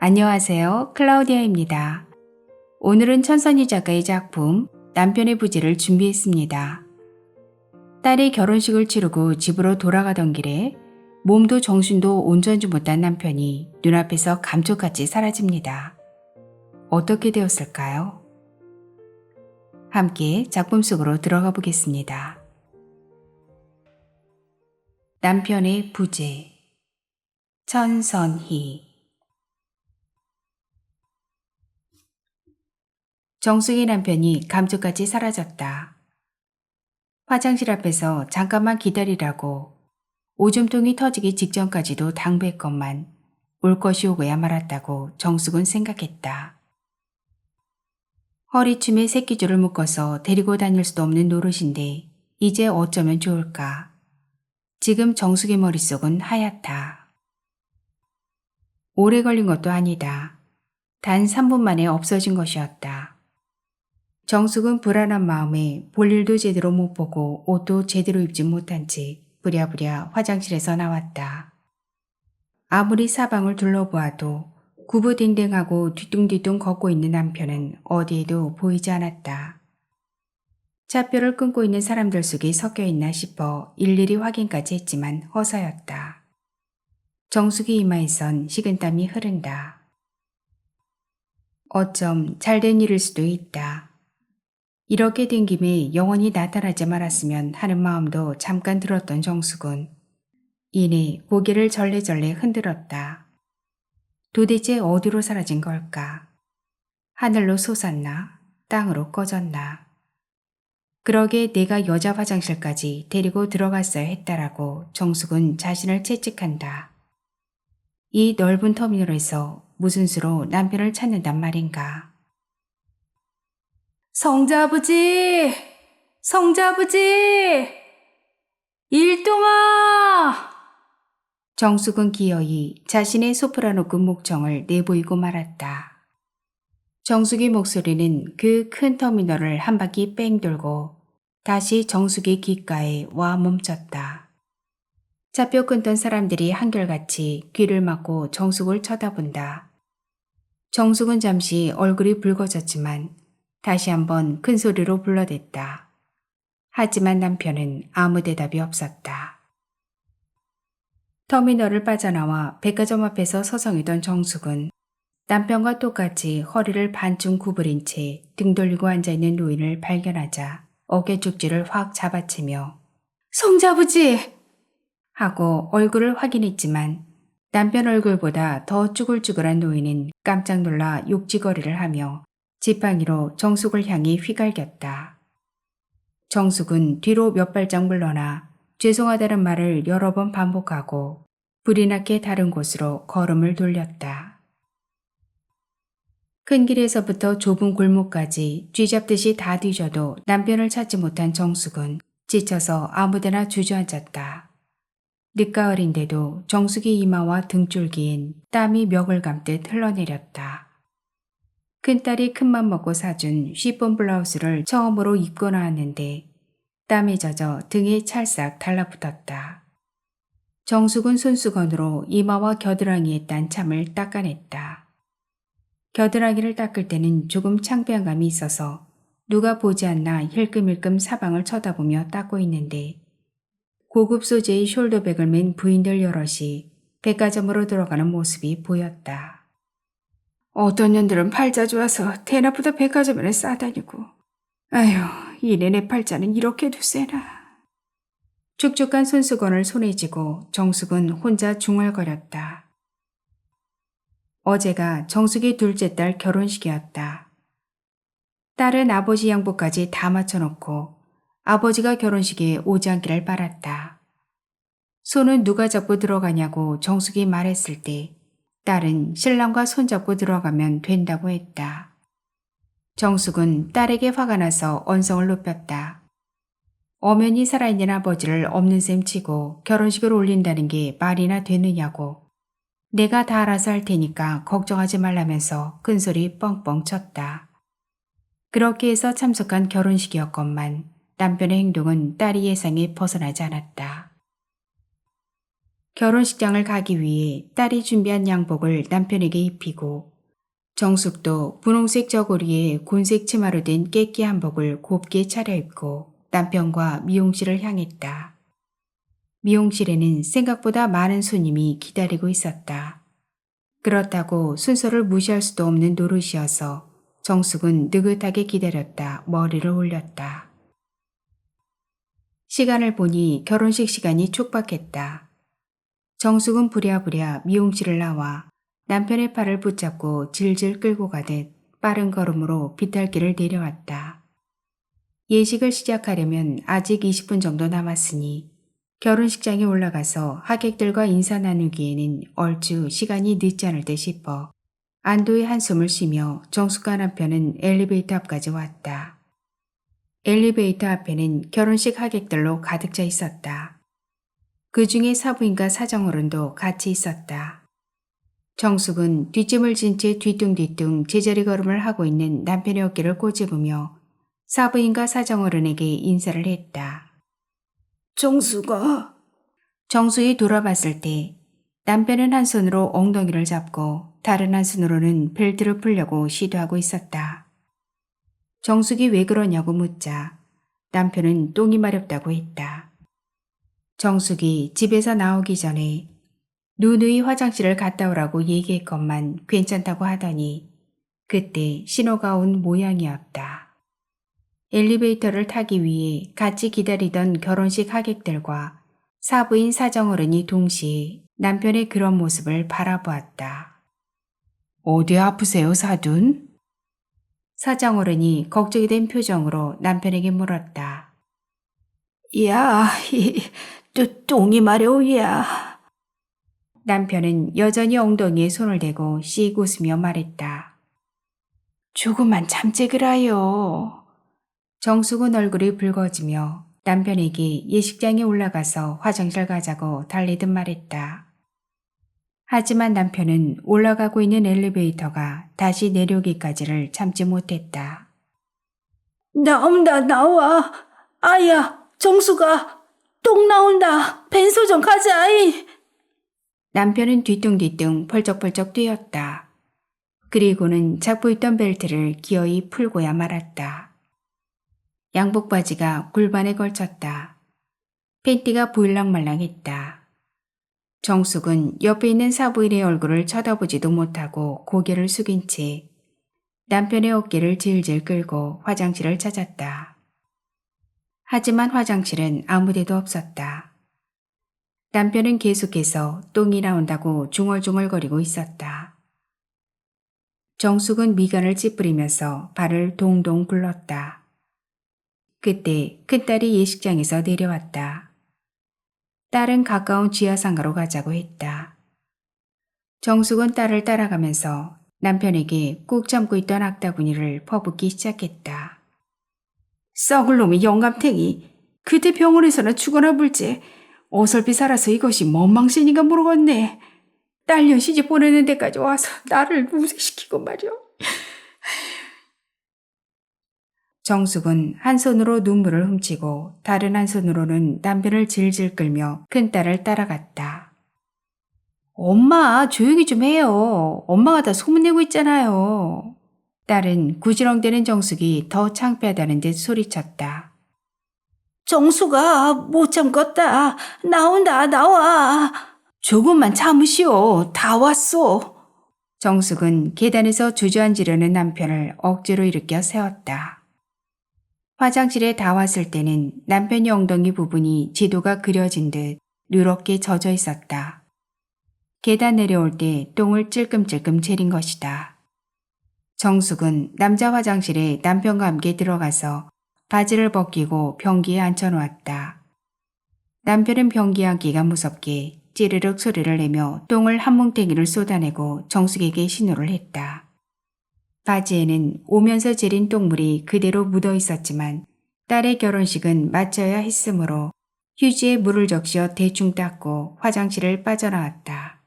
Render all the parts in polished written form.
안녕하세요. 클라우디아입니다. 오늘은 천선희 작가의 작품 남편의 부재를 준비했습니다. 딸이 결혼식을 치르고 집으로 돌아가던 길에 몸도 정신도 온전지 못한 남편이 눈앞에서 감쪽같이 사라집니다. 어떻게 되었을까요? 함께 작품 속으로 들어가 보겠습니다. 남편의 부재, 천선희. 정숙의 남편이 감쪽같이 사라졌다. 화장실 앞에서 잠깐만 기다리라고 오줌통이 터지기 직전까지도 당부했건만 올 것이 오고야 말았다고 정숙은 생각했다. 허리춤에 새끼줄을 묶어서 데리고 다닐 수도 없는 노릇인데 이제 어쩌면 좋을까. 지금 정숙의 머릿속은 하얗다. 오래 걸린 것도 아니다. 단 3분 만에 없어진 것이었다. 정숙은 불안한 마음에 볼일도 제대로 못 보고 옷도 제대로 입지 못한 채 부랴부랴 화장실에서 나왔다. 아무리 사방을 둘러보아도 구부딩딩하고 뒤뚱뒤뚱 걷고 있는 남편은 어디에도 보이지 않았다. 차표를 끊고 있는 사람들 속에 섞여 있나 싶어 일일이 확인까지 했지만 허사였다. 정숙의 이마에선 식은땀이 흐른다. 어쩜 잘된 일일 수도 있다. 이렇게 된 김에 영원히 나타나지 말았으면 하는 마음도 잠깐 들었던 정숙은 이내 고개를 절레절레 흔들었다. 도대체 어디로 사라진 걸까? 하늘로 솟았나? 땅으로 꺼졌나? 그러게 내가 여자 화장실까지 데리고 들어갔어야 했다라고 정숙은 자신을 채찍한다. 이 넓은 터미널에서 무슨 수로 남편을 찾는단 말인가? 성자아버지! 성자아버지! 일동아! 정숙은 기어이 자신의 소프라노급 목청을 내보이고 말았다. 정숙의 목소리는 그 큰 터미널을 한 바퀴 뺑 돌고 다시 정숙의 귓가에 와 멈췄다. 차표 끊던 사람들이 한결같이 귀를 막고 정숙을 쳐다본다. 정숙은 잠시 얼굴이 붉어졌지만 다시 한번 큰 소리로 불러댔다. 하지만 남편은 아무 대답이 없었다. 터미널을 빠져나와 백화점 앞에서 서성이던 정숙은 남편과 똑같이 허리를 반쯤 구부린 채 등 돌리고 앉아있는 노인을 발견하자 어깨죽지를 확 잡아채며 성자아버지! 하고 얼굴을 확인했지만 남편 얼굴보다 더 쭈글쭈글한 노인은 깜짝 놀라 욕지거리를 하며 지팡이로 정숙을 향해 휘갈겼다. 정숙은 뒤로 몇 발짝 물러나 죄송하다는 말을 여러 번 반복하고 불이 나게 다른 곳으로 걸음을 돌렸다. 큰 길에서부터 좁은 골목까지 쥐잡듯이 다 뒤져도 남편을 찾지 못한 정숙은 지쳐서 아무데나 주저앉았다. 늦가을인데도 정숙의 이마와 등줄기엔 땀이 멱을 감듯 흘러내렸다. 큰딸이 큰맘 먹고 사준 쉬폰 블라우스를 처음으로 입고 나왔는데 땀에 젖어 등에 찰싹 달라붙었다. 정숙은 손수건으로 이마와 겨드랑이에 딴 참을 닦아냈다. 겨드랑이를 닦을 때는 조금 창피한 감이 있어서 누가 보지 않나 힐끔힐끔 사방을 쳐다보며 닦고 있는데 고급 소재의 숄더백을 맨 부인들 여럿이 백화점으로 들어가는 모습이 보였다. 어떤 년들은 팔자 좋아서 대낮보다 백화점에는 싸다니고 아휴 이내 내 팔자는 이렇게도 세나. 축축한 손수건을 손에 쥐고 정숙은 혼자 중얼거렸다. 어제가 정숙의 둘째 딸 결혼식이었다. 딸은 아버지 양보까지 다 맞춰놓고 아버지가 결혼식에 오지 않기를 바랐다. 손은 누가 잡고 들어가냐고 정숙이 말했을 때 딸은 신랑과 손잡고 들어가면 된다고 했다. 정숙은 딸에게 화가 나서 언성을 높였다. 엄연히 살아있는 아버지를 없는 셈 치고 결혼식을 올린다는 게 말이나 되느냐고. 내가 다 알아서 할 테니까 걱정하지 말라면서 큰소리 뻥뻥 쳤다. 그렇게 해서 참석한 결혼식이었건만 남편의 행동은 딸이 예상에 벗어나지 않았다. 결혼식장을 가기 위해 딸이 준비한 양복을 남편에게 입히고 정숙도 분홍색 저고리에 곤색 치마로 된 깨끼 한복을 곱게 차려입고 남편과 미용실을 향했다. 미용실에는 생각보다 많은 손님이 기다리고 있었다. 그렇다고 순서를 무시할 수도 없는 노릇이어서 정숙은 느긋하게 기다렸다 머리를 올렸다. 시간을 보니 결혼식 시간이 촉박했다. 정숙은 부랴부랴 미용실을 나와 남편의 팔을 붙잡고 질질 끌고 가듯 빠른 걸음으로 비탈길을 내려왔다. 예식을 시작하려면 아직 20분 정도 남았으니 결혼식장에 올라가서 하객들과 인사 나누기에는 얼추 시간이 늦지 않을 듯 싶어 안도의 한숨을 쉬며 정숙과 남편은 엘리베이터 앞까지 왔다. 엘리베이터 앞에는 결혼식 하객들로 가득 차 있었다. 그 중에 사부인과 사정어른도 같이 있었다. 정숙은 뒷짐을 진 채 뒤뚱뒤뚱 제자리 걸음을 하고 있는 남편의 어깨를 꼬집으며 사부인과 사정어른에게 인사를 했다. 정수가. 정숙이 돌아봤을 때 남편은 한 손으로 엉덩이를 잡고 다른 한 손으로는 벨트를 풀려고 시도하고 있었다. 정숙이 왜 그러냐고 묻자 남편은 똥이 마렵다고 했다. 정숙이 집에서 나오기 전에 누누이 화장실을 갔다 오라고 얘기했건만 괜찮다고 하더니 그때 신호가 온 모양이었다. 엘리베이터를 타기 위해 같이 기다리던 결혼식 하객들과 사부인 사정어른이 동시에 남편의 그런 모습을 바라보았다. 어디 아프세요, 사돈? 사정어른이 걱정이 된 표정으로 남편에게 물었다. 야, 똥이 마려우야. 남편은 여전히 엉덩이에 손을 대고 씩 웃으며 말했다. 조금만 참지 그라요. 정숙은 얼굴이 붉어지며 남편에게 예식장에 올라가서 화장실 가자고 달리듯 말했다. 하지만 남편은 올라가고 있는 엘리베이터가 다시 내려오기까지를 참지 못했다. 나온다, 나와. 아야, 정수가. 똥 나온다. 벤소 좀 가자. 남편은 뒤뚱뒤뚱 펄쩍펄쩍 뛰었다. 그리고는 잡고 있던 벨트를 기어이 풀고야 말았다. 양복 바지가 골반에 걸쳤다. 팬티가 보일랑말랑했다. 정숙은 옆에 있는 사부인의 얼굴을 쳐다보지도 못하고 고개를 숙인 채 남편의 어깨를 질질 끌고 화장실을 찾았다. 하지만 화장실은 아무데도 없었다. 남편은 계속해서 똥이 나온다고 중얼중얼거리고 있었다. 정숙은 미간을 찌푸리면서 발을 동동 굴렀다. 그때 큰딸이 예식장에서 내려왔다. 딸은 가까운 지하상가로 가자고 했다. 정숙은 딸을 따라가면서 남편에게 꾹 참고 있던 악다구니를 퍼붓기 시작했다. 썩을 놈의 영감탱이. 그때 병원에서는 죽어나 불지. 어설피 살아서 이것이 뭔 망신인가 모르겠네. 딸년 시집 보내는 데까지 와서 나를 무쇠시키고 말이오. 정숙은 한 손으로 눈물을 훔치고 다른 한 손으로는 남편을 질질 끌며 큰딸을 따라갔다. 엄마, 조용히 좀 해요. 엄마가 다 소문내고 있잖아요. 딸은 구지렁대는 정숙이 더 창피하다는 듯 소리쳤다. 정수가 못 참겠다. 나온다, 나와. 조금만 참으시오. 다 왔소. 정숙은 계단에서 주저앉으려는 남편을 억지로 일으켜 세웠다. 화장실에 다 왔을 때는 남편의 엉덩이 부분이 지도가 그려진 듯 누렇게 젖어 있었다. 계단 내려올 때 똥을 찔끔찔끔 재린 것이다. 정숙은 남자 화장실에 남편과 함께 들어가서 바지를 벗기고 변기에 앉혀놓았다. 남편은 변기에 앉기가 무섭게 찌르륵 소리를 내며 똥을 한 뭉탱이를 쏟아내고 정숙에게 신호를 했다. 바지에는 오면서 재린 똥물이 그대로 묻어 있었지만 딸의 결혼식은 마쳐야 했으므로 휴지에 물을 적셔 대충 닦고 화장실을 빠져나왔다.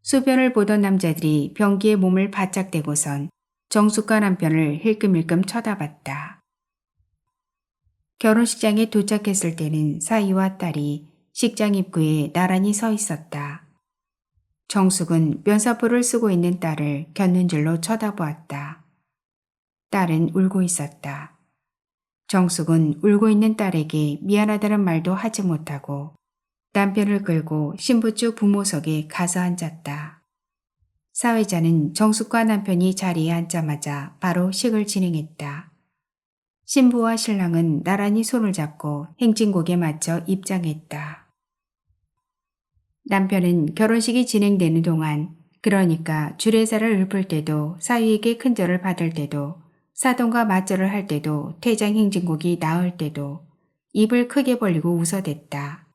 소변을 보던 남자들이 변기에 몸을 바짝 대고선 정숙과 남편을 힐끔힐끔 쳐다봤다. 결혼식장에 도착했을 때는 사위와 딸이 식장 입구에 나란히 서 있었다. 정숙은 면사포를 쓰고 있는 딸을 곁눈질로 쳐다보았다. 딸은 울고 있었다. 정숙은 울고 있는 딸에게 미안하다는 말도 하지 못하고 남편을 끌고 신부쪽 부모석에 가서 앉았다. 사회자는 정숙과 남편이 자리에 앉자마자 바로 식을 진행했다. 신부와 신랑은 나란히 손을 잡고 행진곡에 맞춰 입장했다. 남편은 결혼식이 진행되는 동안, 그러니까 주례사를 읊을 때도 사위에게 큰절을 받을 때도 사돈과 맞절을 할 때도 퇴장 행진곡이 나올 때도 입을 크게 벌리고 웃어댔다.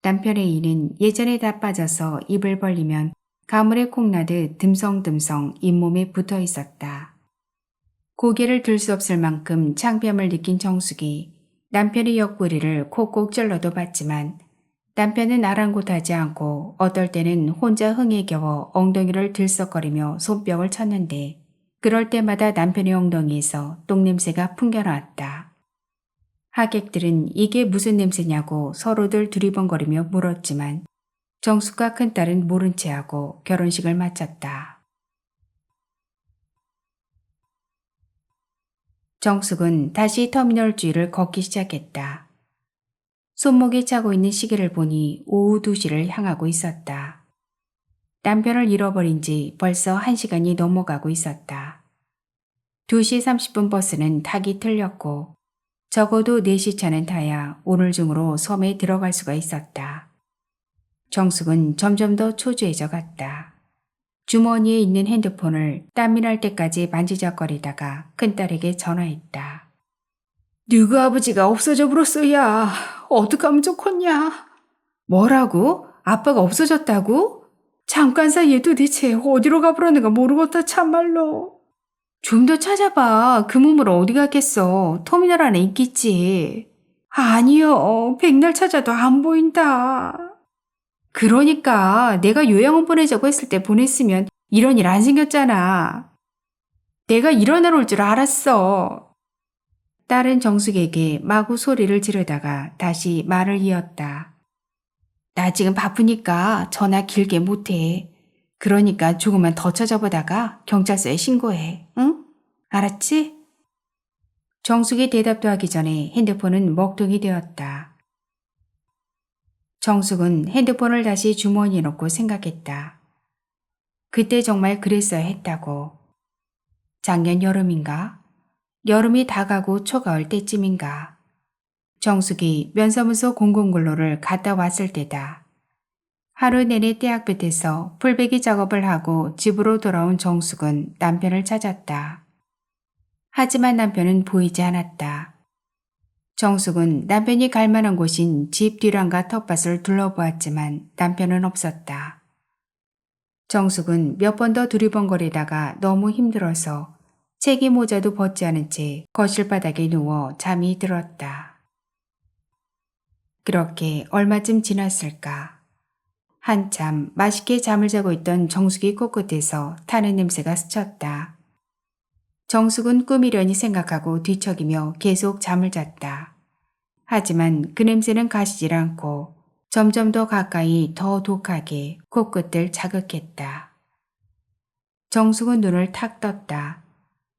남편의 이는 예전에 다 빠져서 입을 벌리면 가물에 콩나듯 듬성듬성 잇몸에 붙어 있었다. 고개를 들 수 없을 만큼 창피함을 느낀 정숙이 남편의 옆구리를 콕콕 찔러도 봤지만 남편은 아랑곳하지 않고 어떨 때는 혼자 흥에 겨워 엉덩이를 들썩거리며 손뼉을 쳤는데 그럴 때마다 남편의 엉덩이에서 똥냄새가 풍겨나왔다. 하객들은 이게 무슨 냄새냐고 서로들 두리번거리며 물었지만 정숙과 큰딸은 모른 체하고 결혼식을 마쳤다. 정숙은 다시 터미널 주위를 걷기 시작했다. 손목에 차고 있는 시계를 보니 오후 2시를 향하고 있었다. 남편을 잃어버린 지 벌써 1시간이 넘어가고 있었다. 2시 30분 버스는 타기 틀렸고 적어도 4시 차는 타야 오늘 중으로 섬에 들어갈 수가 있었다. 정숙은 점점 더 초조해져 갔다. 주머니에 있는 핸드폰을 땀이 날 때까지 만지작거리다가 큰딸에게 전화했다. 너희 아버지가 없어져 버렸어, 야. 어떡하면 좋겠냐? 뭐라고? 아빠가 없어졌다고? 잠깐 사이에 도대체 어디로 가버렸는가 모르겠다, 참말로. 좀 더 찾아봐. 그 몸으로 어디 갔겠어. 터미널 안에 있겠지. 아니요. 백날 찾아도 안 보인다. 그러니까 내가 요양원 보내자고 했을 때 보냈으면 이런 일 안 생겼잖아. 내가 일어나러 올 줄 알았어. 딸은 정숙에게 마구 소리를 지르다가 다시 말을 이었다. 나 지금 바쁘니까 전화 길게 못해. 그러니까 조금만 더 찾아보다가 경찰서에 신고해. 응? 알았지? 정숙이 대답도 하기 전에 핸드폰은 먹통이 되었다. 정숙은 핸드폰을 다시 주머니에 넣고 생각했다. 그때 정말 그랬어야 했다고. 작년 여름인가? 여름이 다가고 초가을 때쯤인가? 정숙이 면사무소 공공근로를 갔다 왔을 때다. 하루 내내 떼약볕에서 풀베기 작업을 하고 집으로 돌아온 정숙은 남편을 찾았다. 하지만 남편은 보이지 않았다. 정숙은 남편이 갈 만한 곳인 집 뒤란과 텃밭을 둘러보았지만 남편은 없었다. 정숙은 몇 번 더 두리번거리다가 너무 힘들어서 책이 모자도 벗지 않은 채 거실 바닥에 누워 잠이 들었다. 그렇게 얼마쯤 지났을까? 한참 맛있게 잠을 자고 있던 정숙이 코끝에서 타는 냄새가 스쳤다. 정숙은 꿈이려니 생각하고 뒤척이며 계속 잠을 잤다. 하지만 그 냄새는 가시질 않고 점점 더 가까이 더 독하게 코끝을 자극했다. 정숙은 눈을 탁 떴다.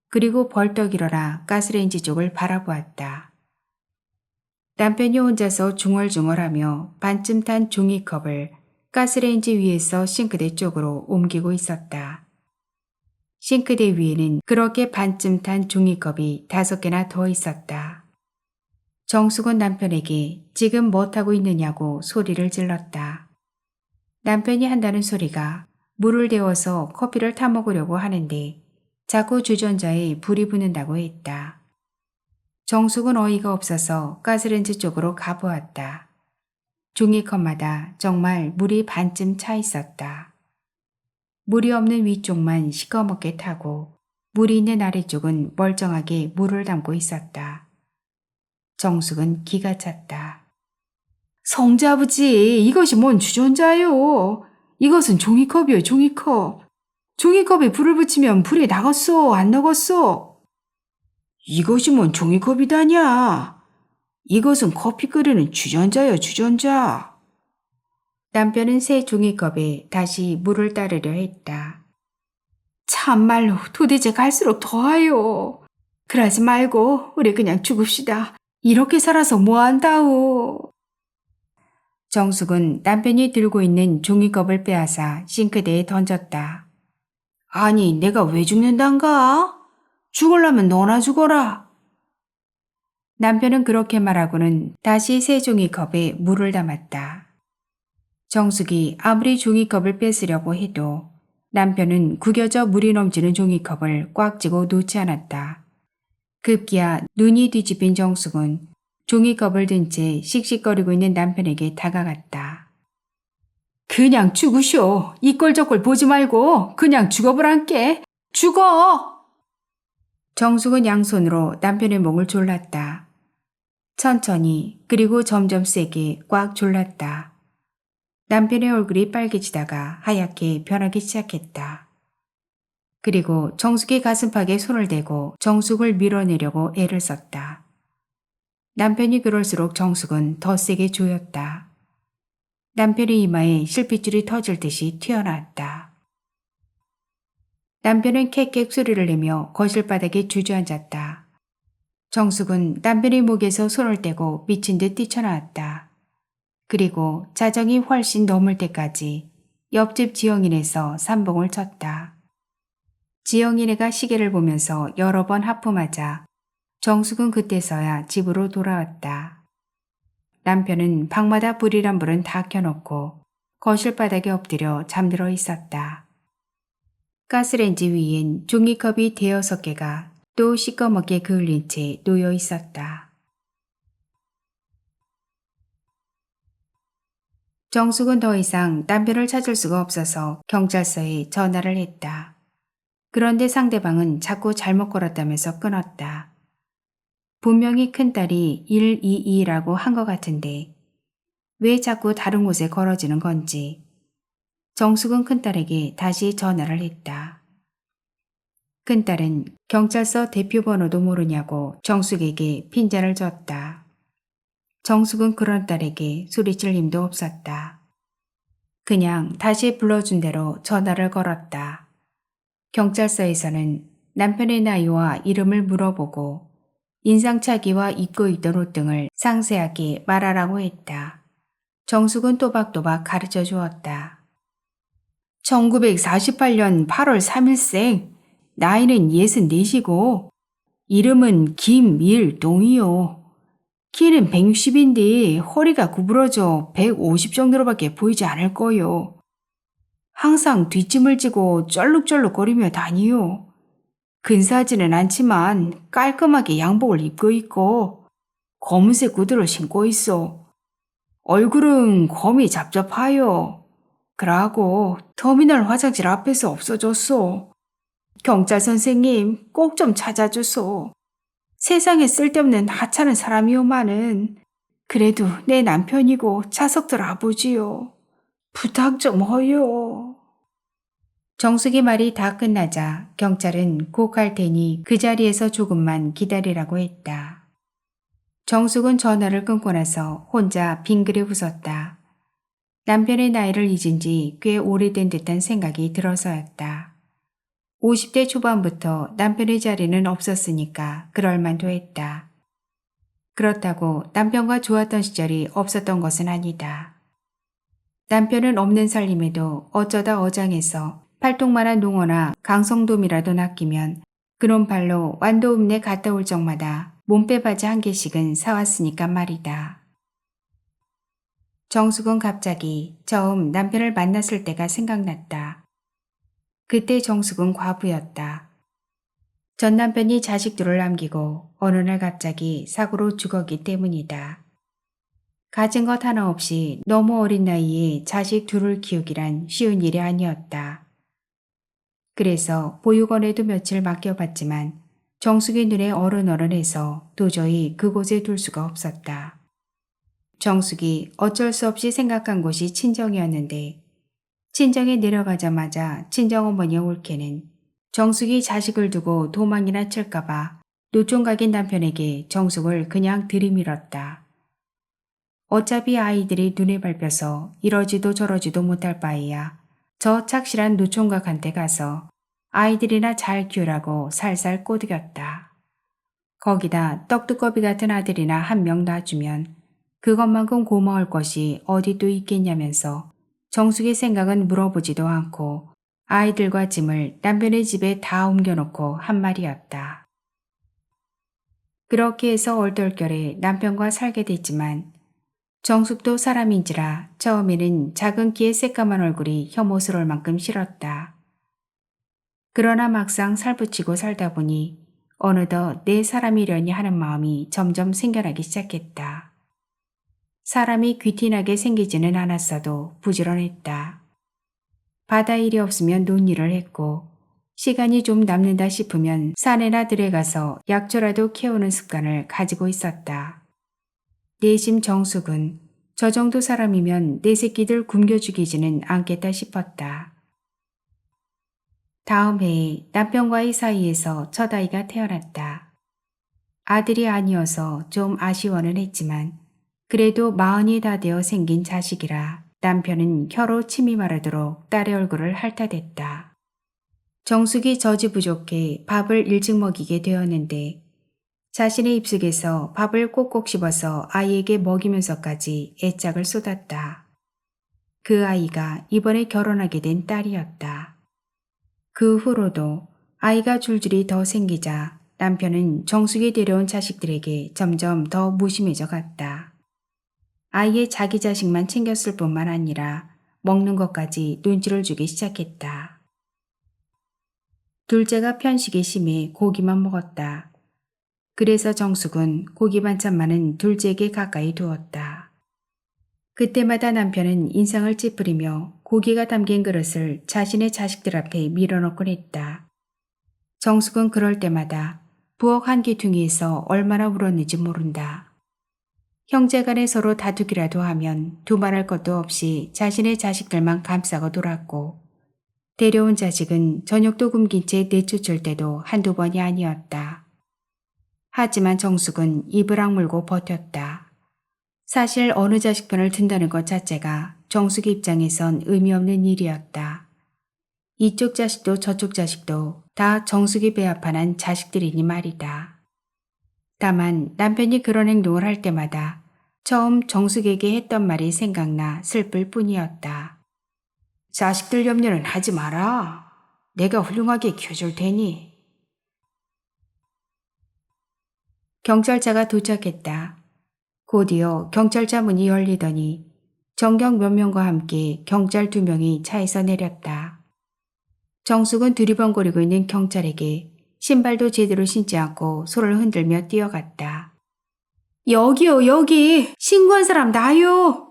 그리고 벌떡 일어나 가스레인지 쪽을 바라보았다. 남편이 혼자서 중얼중얼하며 반쯤 탄 종이컵을 가스레인지 위에서 싱크대 쪽으로 옮기고 있었다. 싱크대 위에는 그렇게 반쯤 탄 종이컵이 5개나 더 있었다. 정숙은 남편에게 지금 뭣하고 있느냐고 소리를 질렀다. 남편이 한다는 소리가 물을 데워서 커피를 타먹으려고 하는데 자꾸 주전자에 불이 붙는다고 했다. 정숙은 어이가 없어서 가스레인지 쪽으로 가보았다. 종이컵마다 정말 물이 반쯤 차 있었다. 물이 없는 위쪽만 시커멓게 타고 물이 있는 아래쪽은 멀쩡하게 물을 담고 있었다. 정숙은 기가 찼다. 성자아버지, 이것이 뭔 주전자요? 이것은 종이컵이요, 종이컵. 종이컵에 불을 붙이면 불이 나갔어, 안 나갔어? 이것이 뭔 종이컵이다냐? 이것은 커피 끓이는 주전자요, 주전자. 남편은 새 종이컵에 다시 물을 따르려 했다. 참말로 도대체 갈수록 더하요. 그러지 말고 우리 그냥 죽읍시다. 이렇게 살아서 뭐한다오. 정숙은 남편이 들고 있는 종이컵을 빼앗아 싱크대에 던졌다. 아니 내가 왜 죽는단가? 죽을라면 너나 죽어라. 남편은 그렇게 말하고는 다시 새 종이컵에 물을 담았다. 정숙이 아무리 종이컵을 뺏으려고 해도 남편은 구겨져 물이 넘치는 종이컵을 꽉 쥐고 놓지 않았다. 급기야 눈이 뒤집힌 정숙은 종이컵을 든 채 씩씩거리고 있는 남편에게 다가갔다. 그냥 죽으쇼. 이꼴 저꼴 보지 말고 그냥 죽어보란께. 죽어! 정숙은 양손으로 남편의 목을 졸랐다. 천천히 그리고 점점 세게 꽉 졸랐다. 남편의 얼굴이 빨개지다가 하얗게 변하기 시작했다. 그리고 정숙의 가슴팍에 손을 대고 정숙을 밀어내려고 애를 썼다. 남편이 그럴수록 정숙은 더 세게 조였다. 남편의 이마에 실핏줄이 터질 듯이 튀어나왔다. 남편은 캑캑 소리를 내며 거실 바닥에 주저앉았다. 정숙은 남편의 목에서 손을 떼고 미친 듯 뛰쳐나왔다. 그리고 자정이 훨씬 넘을 때까지 옆집 지영이네서 삼봉을 쳤다. 지영이네가 시계를 보면서 여러 번 하품하자 정숙은 그때서야 집으로 돌아왔다. 남편은 방마다 불이란 불은 다 켜놓고 거실 바닥에 엎드려 잠들어 있었다. 가스레인지 위엔 종이컵이 대여섯 개가 또 시꺼멓게 그을린 채 놓여 있었다. 정숙은 더 이상 남편을 찾을 수가 없어서 경찰서에 전화를 했다. 그런데 상대방은 자꾸 잘못 걸었다면서 끊었다. 분명히 큰딸이 122라고 한 것 같은데 왜 자꾸 다른 곳에 걸어지는 건지. 정숙은 큰딸에게 다시 전화를 했다. 큰딸은 경찰서 대표 번호도 모르냐고 정숙에게 핀잔을 줬다. 정숙은 그런 딸에게 소리칠 힘도 없었다. 그냥 다시 불러준 대로 전화를 걸었다. 경찰서에서는 남편의 나이와 이름을 물어보고 인상착의와 입고 있던 옷 등을 상세하게 말하라고 했다. 정숙은 또박또박 가르쳐 주었다. 1948년 8월 3일생, 나이는 64시고 이름은 김일동이요. 키는 160인데 허리가 구부러져 150 정도로밖에 보이지 않을 거요. 항상 뒷짐을 지고 쩔룩쩔룩거리며 다니요. 근사하지는 않지만 깔끔하게 양복을 입고 있고 검은색 구두를 신고 있어. 얼굴은 검이 잡잡하여. 그러고 터미널 화장실 앞에서 없어졌어. 경찰 선생님 꼭 좀 찾아주소. 세상에 쓸데없는 하찮은 사람이오마는 그래도 내 남편이고 자석들 아버지요. 부탁 좀 허요. 정숙의 말이 다 끝나자 경찰은 곧 갈 테니 그 자리에서 조금만 기다리라고 했다. 정숙은 전화를 끊고 나서 혼자 빙그레 웃었다. 남편의 나이를 잊은 지 꽤 오래된 듯한 생각이 들어서였다. 50대 초반부터 남편의 자리는 없었으니까 그럴만도 했다. 그렇다고 남편과 좋았던 시절이 없었던 것은 아니다. 남편은 없는 살림에도 어쩌다 어장해서 팔뚝만한 농어나 강성돔이라도 낚이면 그놈 발로 완도읍내 갔다 올 적마다 몸빼바지 한 개씩은 사왔으니까 말이다. 정숙은 갑자기 처음 남편을 만났을 때가 생각났다. 그때 정숙은 과부였다. 전 남편이 자식들을 남기고 어느 날 갑자기 사고로 죽었기 때문이다. 가진 것 하나 없이 너무 어린 나이에 자식 둘을 키우기란 쉬운 일이 아니었다. 그래서 보육원에도 며칠 맡겨봤지만 정숙의 눈에 어른어른해서 도저히 그곳에 둘 수가 없었다. 정숙이 어쩔 수 없이 생각한 곳이 친정이었는데 친정에 내려가자마자 친정어머니의 올케는 정숙이 자식을 두고 도망이나 칠까봐 노총각인 남편에게 정숙을 그냥 들이밀었다. 어차피 아이들이 눈에 밟혀서 이러지도 저러지도 못할 바에야 저 착실한 노총각한테 가서 아이들이나 잘 키우라고 살살 꼬드겼다. 거기다 떡두꺼비 같은 아들이나 한 명 놔주면 그것만큼 고마울 것이 어디 또 있겠냐면서 정숙의 생각은 물어보지도 않고 아이들과 짐을 남편의 집에 다 옮겨놓고 한 말이었다. 그렇게 해서 얼떨결에 남편과 살게 됐지만 정숙도 사람인지라 처음에는 작은 키에 새까만 얼굴이 혐오스러울 만큼 싫었다. 그러나 막상 살붙이고 살다 보니 어느덧 내 사람이려니 하는 마음이 점점 생겨나기 시작했다. 사람이 귀티나게 생기지는 않았어도 부지런했다. 바다 일이 없으면 논일을 했고 시간이 좀 남는다 싶으면 산에나 들에 가서 약초라도 캐오는 습관을 가지고 있었다. 내심 정숙은 저 정도 사람이면 내 새끼들 굶겨 죽이지는 않겠다 싶었다. 다음 해에 남편과의 사이에서 첫 아이가 태어났다. 아들이 아니어서 좀 아쉬워는 했지만 그래도 40이 다 되어 생긴 자식이라 남편은 혀로 침이 마르도록 딸의 얼굴을 핥아댔다. 정숙이 저지부족해 밥을 일찍 먹이게 되었는데 자신의 입속에서 밥을 꼭꼭 씹어서 아이에게 먹이면서까지 애착을 쏟았다. 그 아이가 이번에 결혼하게 된 딸이었다. 그 후로도 아이가 줄줄이 더 생기자 남편은 정숙이 데려온 자식들에게 점점 더 무심해져 갔다. 아이의 자기 자식만 챙겼을 뿐만 아니라 먹는 것까지 눈치를 주기 시작했다. 둘째가 편식이 심해 고기만 먹었다. 그래서 정숙은 고기 반찬만은 둘째에게 가까이 두었다. 그때마다 남편은 인상을 찌푸리며 고기가 담긴 그릇을 자신의 자식들 앞에 밀어넣곤 했다. 정숙은 그럴 때마다 부엌 한 귀퉁이에서 얼마나 울었는지 모른다. 형제간에 서로 다투기라도 하면 두말할 것도 없이 자신의 자식들만 감싸고 놀았고 데려온 자식은 저녁도 굶긴 채 내쫓을 때도 한두 번이 아니었다. 하지만 정숙은 입을 악물고 버텼다. 사실 어느 자식 편을 든다는 것 자체가 정숙 입장에선 의미 없는 일이었다. 이쪽 자식도 저쪽 자식도 다 정숙이 배합한 자식들이니 말이다. 다만 남편이 그런 행동을 할 때마다 처음 정숙에게 했던 말이 생각나 슬플 뿐이었다. 자식들 염려는 하지 마라. 내가 훌륭하게 키워줄 테니. 경찰차가 도착했다. 곧이어 경찰차 문이 열리더니 정경 몇 명과 함께 경찰 2명이 차에서 내렸다. 정숙은 두리번거리고 있는 경찰에게 신발도 제대로 신지 않고 손을 흔들며 뛰어갔다. 여기요, 여기! 신고한 사람 나요!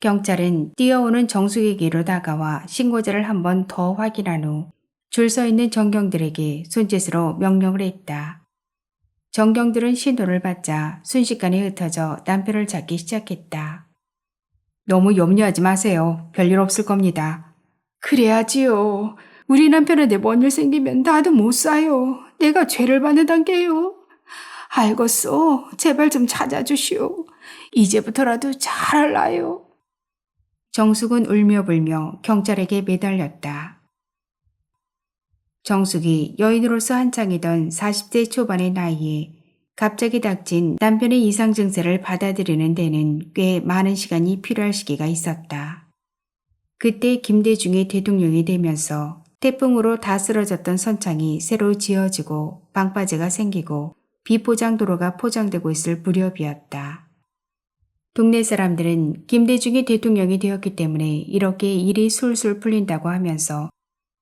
경찰은 뛰어오는 정숙에게로 다가와 신고자를 한 번 더 확인한 후 줄 서 있는 정경들에게 손짓으로 명령을 했다. 정경들은 신호를 받자 순식간에 흩어져 남편을 찾기 시작했다. 너무 염려하지 마세요. 별일 없을 겁니다. 그래야지요. 우리 남편한테 뭔 일 생기면 나도 못 사요. 내가 죄를 받는 단계요. 알겠어. 제발 좀 찾아주시오. 이제부터라도 잘할라요. 정숙은 울며 불며 경찰에게 매달렸다. 정숙이 여인으로서 한창이던 40대 초반의 나이에 갑자기 닥친 남편의 이상 증세를 받아들이는 데는 꽤 많은 시간이 필요할 시기가 있었다. 그때 김대중이 대통령이 되면서 태풍으로 다 쓰러졌던 선창이 새로 지어지고 방파제가 생기고 비포장도로가 포장되고 있을 무렵이었다. 동네 사람들은 김대중이 대통령이 되었기 때문에 이렇게 일이 술술 풀린다고 하면서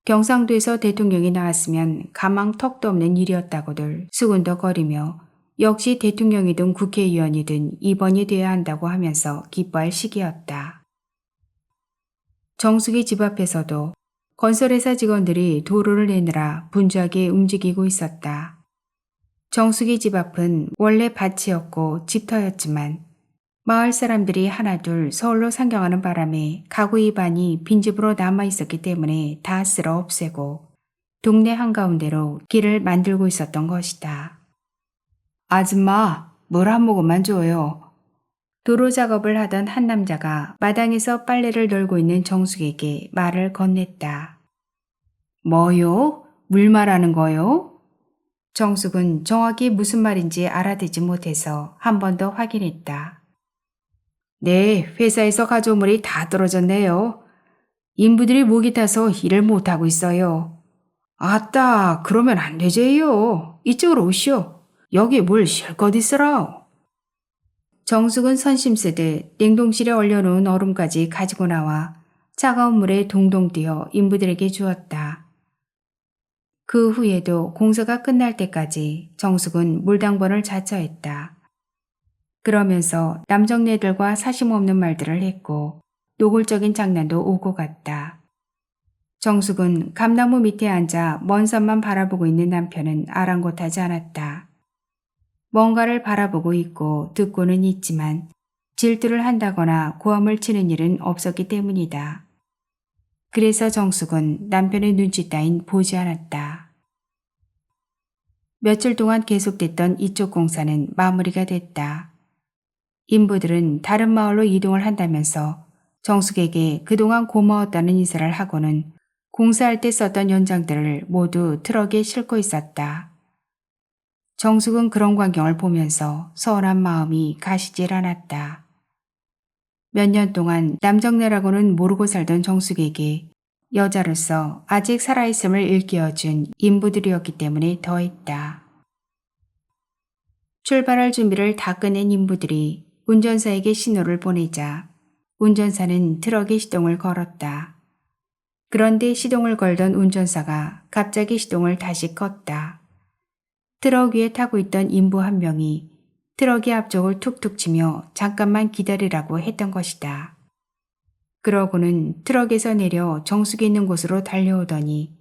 경상도에서 대통령이 나왔으면 가망 턱도 없는 일이었다고들 수군덕거리며 역시 대통령이든 국회의원이든 입원이 돼야 한다고 하면서 기뻐할 시기였다. 정숙이 집 앞에서도 건설회사 직원들이 도로를 내느라 분주하게 움직이고 있었다. 정숙이 집 앞은 원래 밭이었고 집터였지만 마을 사람들이 하나둘 서울로 상경하는 바람에 가구 입안이 빈집으로 남아있었기 때문에 다 쓸어 없애고 동네 한가운데로 길을 만들고 있었던 것이다. 아줌마, 물 한 모금만 줘요. 도로 작업을 하던 한 남자가 마당에서 빨래를 널고 있는 정숙에게 말을 건넸다. 뭐요? 물 말하는 거요? 정숙은 정확히 무슨 말인지 알아듣지 못해서 한 번 더 확인했다. 네, 회사에서 가져온 물이 다 떨어졌네요. 인부들이 목이 타서 일을 못하고 있어요. 아따, 그러면 안 되지요. 이쪽으로 오시오. 여기 물 실컷 있으라. 정숙은 선심 쓰듯 냉동실에 얼려놓은 얼음까지 가지고 나와 차가운 물에 동동 뛰어 인부들에게 주었다. 그 후에도 공사가 끝날 때까지 정숙은 물당번을 자처했다. 그러면서 남정네들과 사심없는 말들을 했고 노골적인 장난도 오고 갔다. 정숙은 감나무 밑에 앉아 먼 산만 바라보고 있는 남편은 아랑곳하지 않았다. 뭔가를 바라보고 있고 듣고는 있지만 질투를 한다거나 고함을 치는 일은 없었기 때문이다. 그래서 정숙은 남편의 눈치 따윈 보지 않았다. 며칠 동안 계속됐던 이쪽 공사는 마무리가 됐다. 인부들은 다른 마을로 이동을 한다면서 정숙에게 그동안 고마웠다는 인사를 하고는 공사할 때 썼던 연장들을 모두 트럭에 싣고 있었다. 정숙은 그런 광경을 보면서 서운한 마음이 가시질 않았다. 몇 년 동안 남정네라고는 모르고 살던 정숙에게 여자로서 아직 살아있음을 일깨워준 인부들이었기 때문에 더했다. 출발할 준비를 다 끝낸 인부들이 운전사에게 신호를 보내자 운전사는 트럭에 시동을 걸었다. 그런데 시동을 걸던 운전사가 갑자기 시동을 다시 껐다. 트럭 위에 타고 있던 인부 한 명이 트럭의 앞쪽을 툭툭 치며 잠깐만 기다리라고 했던 것이다. 그러고는 트럭에서 내려 정숙이 있는 곳으로 달려오더니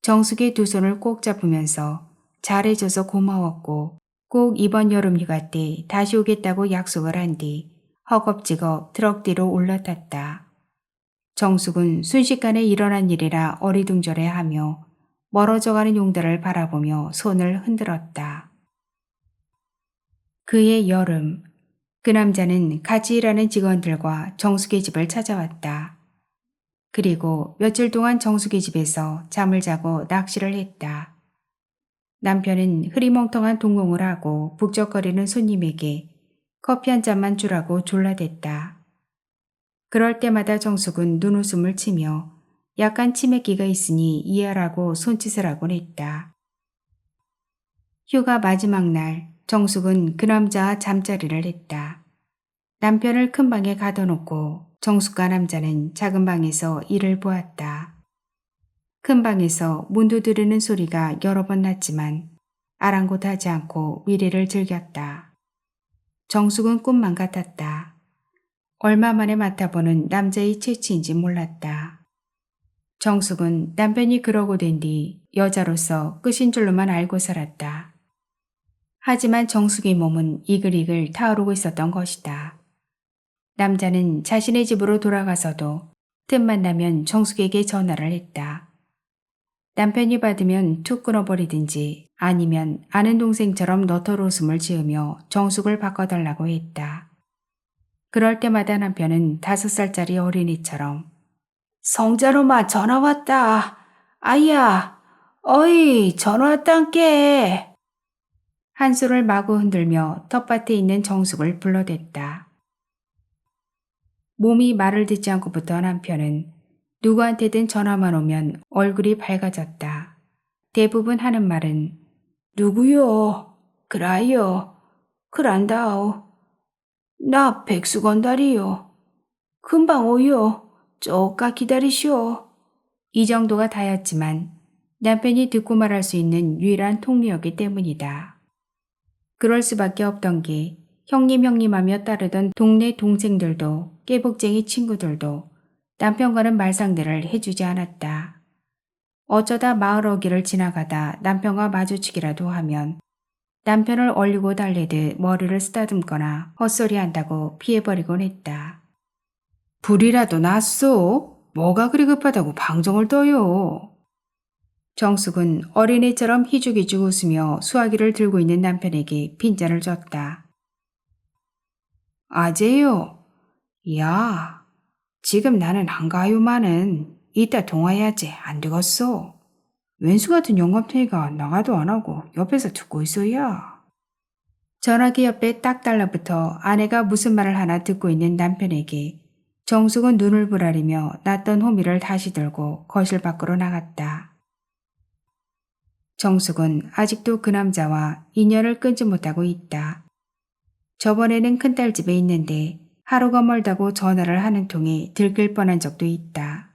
정숙의 두 손을 꼭 잡으면서 잘해줘서 고마웠고 꼭 이번 여름휴가 때 다시 오겠다고 약속을 한 뒤 허겁지겁 트럭 뒤로 올라탔다. 정숙은 순식간에 일어난 일이라 어리둥절해하며 멀어져가는 용달을 바라보며 손을 흔들었다. 그해 여름, 그 남자는 같이 일하는 직원들과 정숙의 집을 찾아왔다. 그리고 며칠 동안 정숙의 집에서 잠을 자고 낚시를 했다. 남편은 흐리멍텅한 동공을 하고 북적거리는 손님에게 커피 한 잔만 주라고 졸라댔다. 그럴 때마다 정숙은 눈웃음을 치며 약간 치매기가 있으니 이해하라고 손짓을 하곤 했다. 휴가 마지막 날 정숙은 그 남자와 잠자리를 했다. 남편을 큰 방에 가둬놓고 정숙과 남자는 작은 방에서 일을 보았다. 큰 방에서 문 두드리는 소리가 여러 번 났지만 아랑곳하지 않고 미래를 즐겼다. 정숙은 꿈만 같았다. 얼마 만에 맡아보는 남자의 체취인지 몰랐다. 정숙은 남편이 그러고 된 뒤 여자로서 끝인 줄로만 알고 살았다. 하지만 정숙의 몸은 이글이글 타오르고 있었던 것이다. 남자는 자신의 집으로 돌아가서도 틈만 나면 정숙에게 전화를 했다. 남편이 받으면 툭 끊어버리든지 아니면 아는 동생처럼 너털 웃음을 지으며 정숙을 바꿔달라고 했다. 그럴 때마다 남편은 5살짜리 어린이처럼 성자로마 전화 왔다. 아이야, 어이 전화 왔단께. 한술을 마구 흔들며 텃밭에 있는 정숙을 불러댔다. 몸이 말을 듣지 않고부터 남편은 누구한테든 전화만 오면 얼굴이 밝아졌다. 대부분 하는 말은 누구요? 그라요? 그란다오. 나 백수건달이요. 금방 오요. 쪼까 기다리시오. 이 정도가 다였지만 남편이 듣고 말할 수 있는 유일한 통로였기 때문이다. 그럴 수밖에 없던 게 형님하며 따르던 동네 동생들도 깨복쟁이 친구들도 남편과는 말상대를 해주지 않았다. 어쩌다 마을 어귀를 지나가다 남편과 마주치기라도 하면 남편을 얼리고 달래듯 머리를 쓰다듬거나 헛소리한다고 피해버리곤 했다. 불이라도 났소? 뭐가 그리 급하다고 방정을 떠요? 정숙은 어린애처럼 희죽희죽 웃으며 수화기를 들고 있는 남편에게 핀잔을 줬다. 아재요. 야, 지금 나는 한가하요마는 이따 통화해야지 안 되겠어. 왼수 같은 영감탱이가 나가도 안 하고 옆에서 듣고 있어야. 전화기 옆에 딱 달라붙어 아내가 무슨 말을 하나 듣고 있는 남편에게 정숙은 눈을 부라리며 낯던 호미를 다시 들고 거실 밖으로 나갔다. 정숙은 아직도 그 남자와 인연을 끊지 못하고 있다. 저번에는 큰딸 집에 있는데 하루가 멀다고 전화를 하는 통에 들킬 뻔한 적도 있다.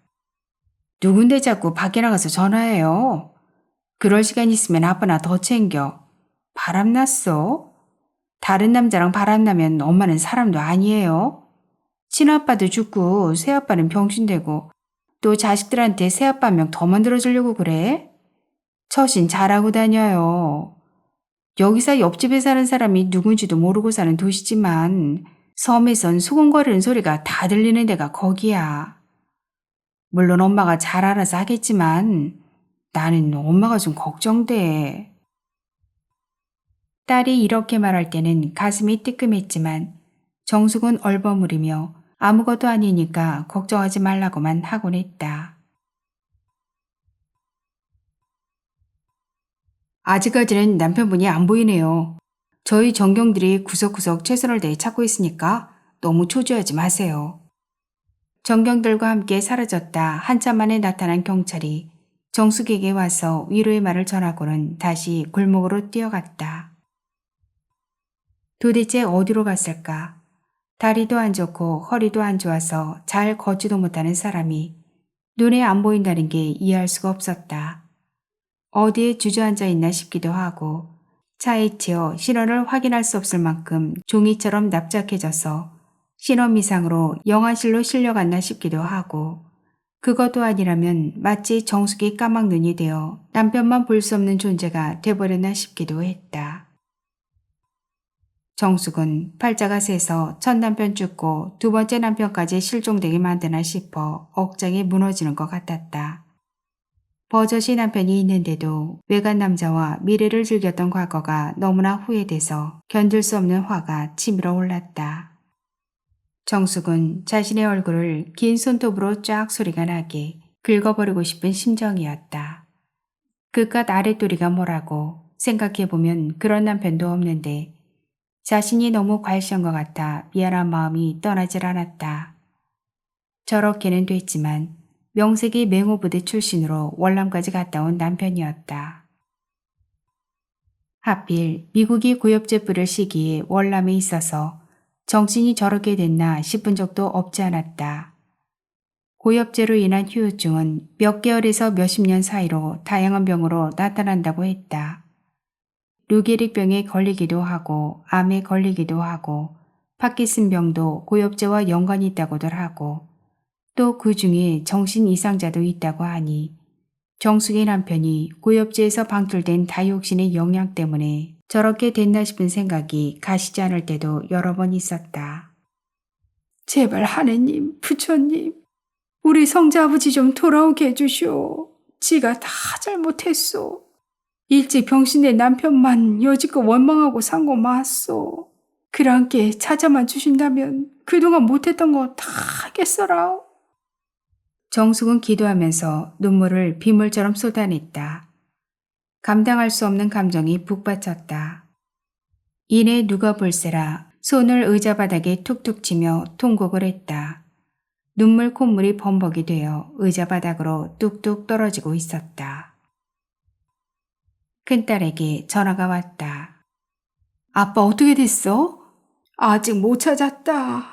누군데 자꾸 밖에 나가서 전화해요? 그럴 시간 있으면 아빠나 더 챙겨. 바람났어? 다른 남자랑 바람나면 엄마는 사람도 아니에요? 친아빠도 죽고 새아빠는 병신되고 또 자식들한테 새아빠 한 명 더 만들어주려고 그래? 처신 잘하고 다녀요. 여기서 옆집에 사는 사람이 누군지도 모르고 사는 도시지만 섬에선 수군거리는 소리가 다 들리는 데가 거기야. 물론 엄마가 잘 알아서 하겠지만 나는 엄마가 좀 걱정돼. 딸이 이렇게 말할 때는 가슴이 뜨끔했지만 정숙은 얼버무리며 아무것도 아니니까 걱정하지 말라고만 하곤 했다. 아직까지는 남편분이 안 보이네요. 저희 정경들이 구석구석 최선을 다해 찾고 있으니까 너무 초조하지 마세요. 정경들과 함께 사라졌다 한참 만에 나타난 경찰이 정숙에게 와서 위로의 말을 전하고는 다시 골목으로 뛰어갔다. 도대체 어디로 갔을까? 다리도 안 좋고 허리도 안 좋아서 잘 걷지도 못하는 사람이 눈에 안 보인다는 게 이해할 수가 없었다. 어디에 주저앉아 있나 싶기도 하고 차에 치여 신원을 확인할 수 없을 만큼 종이처럼 납작해져서 신원 미상으로 영안실로 실려갔나 싶기도 하고 그것도 아니라면 마치 정숙이 까막눈이 되어 남편만 볼 수 없는 존재가 돼버렸나 싶기도 했다. 정숙은 팔자가 세서 첫 남편 죽고 두 번째 남편까지 실종되게 만드나 싶어 억장이 무너지는 것 같았다. 버젓이 남편이 있는데도 외간 남자와 미래를 즐겼던 과거가 너무나 후회돼서 견딜 수 없는 화가 치밀어 올랐다. 정숙은 자신의 얼굴을 긴 손톱으로 쫙 소리가 나게 긁어버리고 싶은 심정이었다. 그깟 아랫도리가 뭐라고 생각해보면 그런 남편도 없는데 자신이 너무 과시한 것 같아 미안한 마음이 떠나질 않았다. 저렇게는 됐지만 명색이 맹호부대 출신으로 월남까지 갔다 온 남편이었다. 하필 미국이 고엽제 뿌릴 시기에 월남에 있어서 정신이 저렇게 됐나 싶은 적도 없지 않았다. 고엽제로 인한 후유증은 몇 개월에서 몇십 년 사이로 다양한 병으로 나타난다고 했다. 루게릭병에 걸리기도 하고 암에 걸리기도 하고 파키슨병도 고엽제와 연관이 있다고들 하고 또 그 중에 정신 이상자도 있다고 하니 정숙의 남편이 고엽제에서 방출된 다이옥신의 영향 때문에 저렇게 됐나 싶은 생각이 가시지 않을 때도 여러 번 있었다. 제발 하느님, 부처님, 우리 성자아버지 좀 돌아오게 해주시오. 지가 다 잘못했소. 일찍 병신된 남편만 여지껏 원망하고 산 거 맞소. 그랑께 찾아만 주신다면 그동안 못했던 거 다 하겠어라. 정숙은 기도하면서 눈물을 빗물처럼 쏟아냈다. 감당할 수 없는 감정이 북받쳤다. 이내 누가 볼세라 손을 의자 바닥에 툭툭 치며 통곡을 했다. 눈물 콧물이 범벅이 되어 의자 바닥으로 뚝뚝 떨어지고 있었다. 큰딸에게 전화가 왔다. 아빠 어떻게 됐어? 아직 못 찾았다.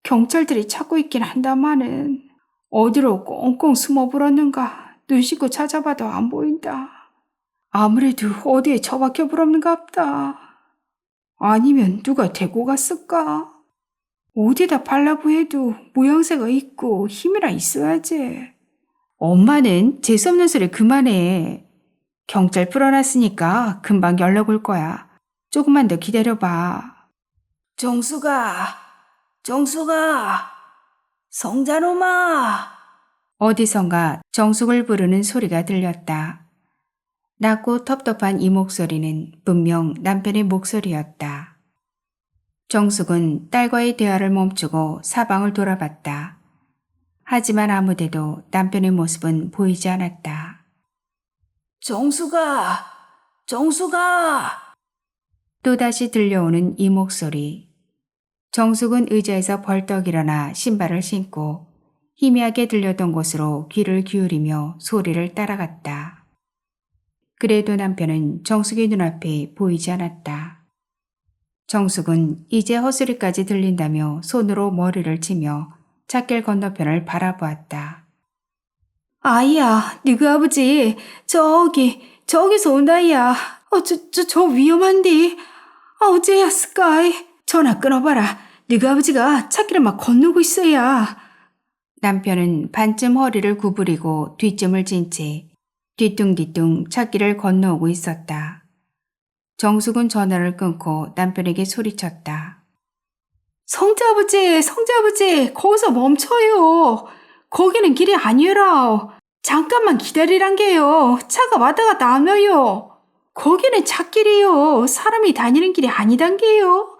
경찰들이 찾고 있긴 한다마는 어디로 꽁꽁 숨어버렸는가 눈 씻고 찾아봐도 안 보인다. 아무래도 어디에 처박혀 버렸는갑다. 아니면 누가 데리고 갔을까? 어디다 발라고 해도 모양새가 있고 힘이라 있어야지. 엄마는 재수없는 소리 그만해. 경찰 풀어놨으니까 금방 연락 올 거야. 조금만 더 기다려봐. 정숙아, 성자놈아. 어디선가 정숙을 부르는 소리가 들렸다. 낮고 텁텁한 이 목소리는 분명 남편의 목소리였다. 정숙은 딸과의 대화를 멈추고 사방을 돌아봤다. 하지만 아무데도 남편의 모습은 보이지 않았다. 정수가! 정수가! 또다시 들려오는 이 목소리. 정숙은 의자에서 벌떡 일어나 신발을 신고 희미하게 들렸던 곳으로 귀를 기울이며 소리를 따라갔다. 그래도 남편은 정숙의 눈앞에 보이지 않았다. 정숙은 이제 헛소리까지 들린다며 손으로 머리를 치며 찻길 건너편을 바라보았다. 아이야, 너그 아버지, 저기서 온다이야. 저 위험한디. 어째야, 스카이. 전화 끊어봐라. 너그 아버지가 찾기를 막 건너고 있어야. 남편은 반쯤 허리를 구부리고 뒷짐을 진 채 뒤뚱뒤뚱 찾기를 건너오고 있었다. 정숙은 전화를 끊고 남편에게 소리쳤다. 성자아버지, 거기서 멈춰요. 거기는 길이 아니라. 잠깐만 기다리란 게요. 차가 왔다 갔다 안 와요. 거기는 찻길이요. 사람이 다니는 길이 아니단 게요.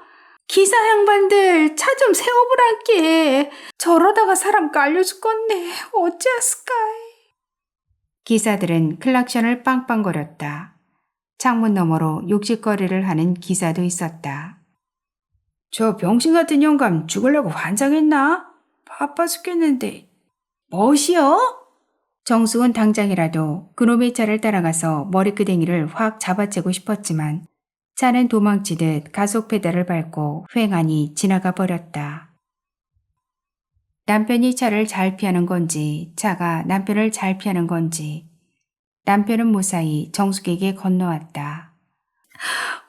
기사 양반들 차 좀 세워보란 게. 저러다가 사람 깔려 죽겠네. 어째스까이. 기사들은 클락션을 빵빵거렸다. 창문 너머로 욕짓거리를 하는 기사도 있었다. 저 병신 같은 영감 죽으려고 환장했나? 바빠 죽겠는데. 뭐시여? 정숙은 당장이라도 그놈의 차를 따라가서 머리끄댕이를 확 잡아채고 싶었지만 차는 도망치듯 가속 페달을 밟고 휑하니 지나가 버렸다. 남편이 차를 잘 피하는 건지 차가 남편을 잘 피하는 건지 남편은 무사히 정숙에게 건너왔다.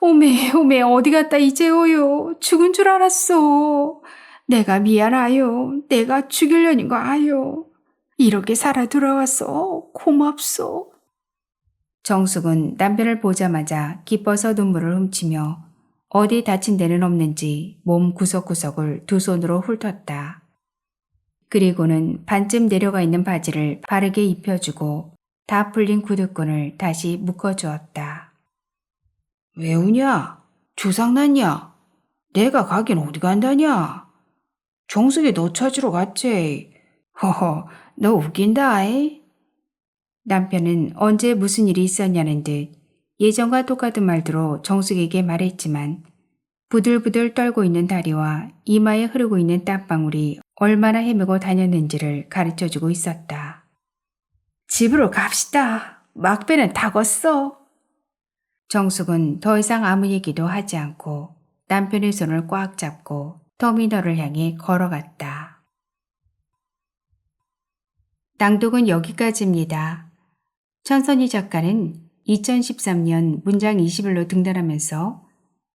오메 어디 갔다 이제 오요. 죽은 줄 알았어. 내가 미안하요. 내가 죽이려는 거 아요. 이렇게 살아 돌아와서 고맙소. 정숙은 남편을 보자마자 기뻐서 눈물을 훔치며 어디 다친 데는 없는지 몸 구석구석을 두 손으로 훑었다. 그리고는 반쯤 내려가 있는 바지를 바르게 입혀주고 다 풀린 구두끈을 다시 묶어주었다. 왜 우냐? 주상났냐? 내가 가긴 어디 간다냐? 정숙이 너 찾으러 갔지. 허허, 너 웃긴다이. 남편은 언제 무슨 일이 있었냐는 듯 예전과 똑같은 말투로 정숙에게 말했지만 부들부들 떨고 있는 다리와 이마에 흐르고 있는 땀방울이 얼마나 헤매고 다녔는지를 가르쳐주고 있었다. 집으로 갑시다. 막배는 다 걷어. 정숙은 더 이상 아무 얘기도 하지 않고 남편의 손을 꽉 잡고 터미널을 향해 걸어갔다. 낭독은 여기까지입니다. 천선희 작가는 2013년 문장 20일로 등단하면서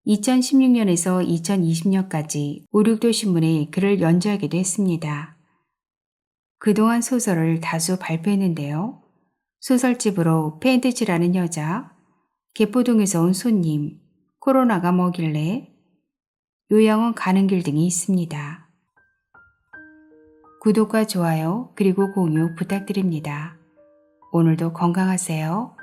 2016년에서 2020년까지 오륙도 신문에 글을 연주하기도 했습니다. 그동안 소설을 다수 발표했는데요. 소설집으로 페인트 칠하는 여자, 개포동에서 온 손님, 코로나가 뭐길래, 요양원 가는 길 등이 있습니다. 구독과 좋아요 그리고 공유 부탁드립니다. 오늘도 건강하세요.